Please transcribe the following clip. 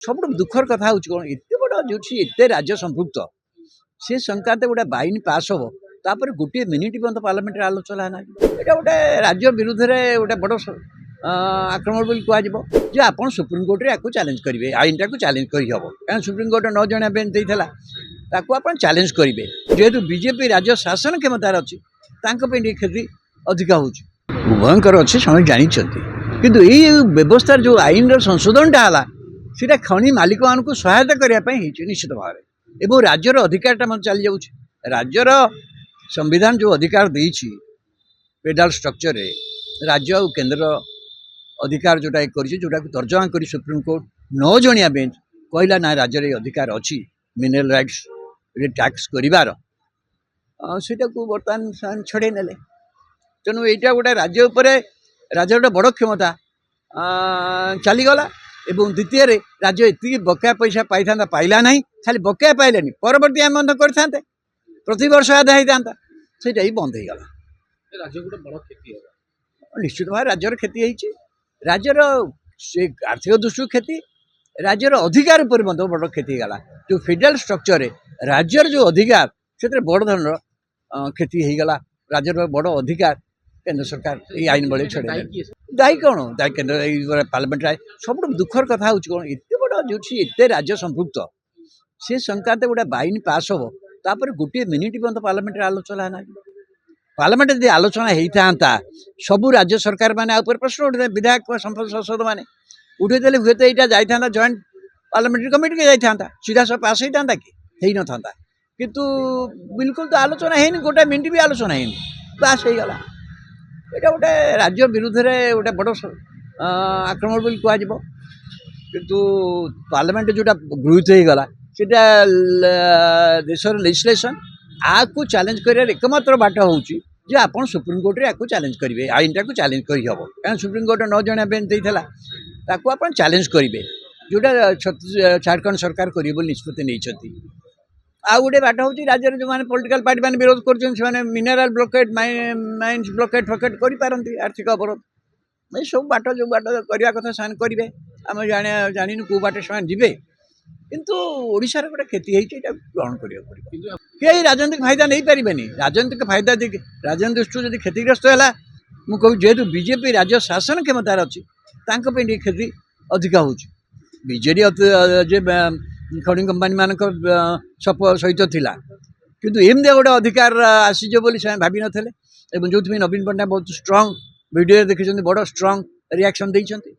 सब दुखर कथा हूँ कौन एत बड़ा जो एत राज्य संपृक्त से संक्रांत गोटे बैन पास हम तापर गोटे मिनिट पर्यटन पार्लियामेंट आलोचना ना यहाँ गोटे राज्य विरुद्ध में गोटे बड़ आक्रमण बोली कह आप सुप्रीम कोर्ट में आपको चैलेंज करेंगे आईन टाक चैलेंज करहब क्या सुप्रीम कोर्ट 9 जणिया बेंच देता आप चैलेंज करेंगे जेहेतु बीजेपी राज्य शासन क्षमतार अच्छी क्षति अधिका हो उभयंकर अच्छे समझ जानते किंतु ये व्यवस्था जो आईन संशोधनटा है सीटा खनि मालिक मान सहायता करने निश्चित भाव में एवं राज्यर अधिकारटा चली जाऊँ राज्यर संविधान जो अधिकार देती फेडरल स्ट्रक्चर रे राज्य और केंद्र अधिकार जोटा जोटा तर्जमा कर सुप्रीम कोर्ट 9 जणिया बेंच कहला ना राज्य में अधिकार अच्छी मिनरल राइट्स टैक्स कर बर्तमान छड़े ने तेणु यहाँ गोटे राज्य गोटे बड़ क्षमता चलीगला एवं द्वितीय राज्य ये बकाया पैसा पाई था पाइला ना खाली बकाया पाइलानी परवर्ती आम बंद करते प्रति वर्ष आदाय होता से बंद हो गला राज्य गोटे बड़ क्षति निश्चित भाव राज्यर क्षति होती राज्यर से आर्थिक दृष्टि क्षति राज्यर अधिकार पर बड़ क्षति गला जो फेडरल स्ट्रक्चर राज्यर जो अधिकार से बड़ धरण क्षति होगला राज्यर बड़ अधिकार केंद्र सरकार ये आईन बड़े छड़े दायी कौन दायी केंद्र पार्लियामेंट सब दुखर कथा हूँ कौन एत बड़ा जो एत राज्य संपृक्त से संक्रांत गोटे बैन पास हम तापर गोटे मिनिट पर्यटन पार्लियामेंट आलोचना ना पार्लियामेंट यदि आलोचना होता सबू राज्य सरकार मैंने प्रश्न उठे विधायक सांसद मैंने उठेदे हुए तो यहाँ जाता जॉइंट पार्लियामेंट्री कमिटी के जाता सीधा सब पास होता कि न था किंतु बिल्कुल तो आलोचना है गोटे मिनिट भी आलोचना है पास हो गला यहाँ गोटे राज्य विरुद्ध में गोटे बड़ आक्रमण बोली कह किंतु पार्लियामेंट जोटा गृहीत हो गला सीटा देशर लेजिस्लेशन आपको चैलेंज कर एकमात्र बाट हूँ जे आप सुप्रीम कोर्ट में आपको चैलेंज करेंगे आईन टाक चैलेंज करहब क्या सुप्रीम कोर्ट 9 जणिया बेंच देता आप चैलेंज करेंगे जोटा झारखंड सरकार करेंगे बोली निष्पत्ति नहीं आउ गोटे बाट हूँ राज्य जो मैंने पॉलिटिकल पार्टी मैंने विरोध कर मिनरल ब्लॉकेट माइन्स ब्लॉकेट फकेट करें आर्थिक अवरोध ये सब बाट जो बाट करने कथा से करेंगे आम जानू कौ बाट से जी किंतु ओडिशार गोटे क्षति है ग्रहण करिया पड़िबो कई राजनीतिक फायदा नहीं पारिबेनी राजनीतिक फायदा राजनीतिक दृष्टि जब क्षतिग्रस्त है मुझे जेहेतु बीजेपी राज्य शासन क्षमतार अच्छी क्षति अधिका हो बीजेडी जे खनि कंपानी मान सहित थिला किंतु एमती गोटे अधिकार आसीज बोली से भावी नथिले एवं जो नवीन पट्टनायक बहुत स्ट्रांग वीडियो देखी बड़ स्ट्रांग रिएक्शन देइछन्ति।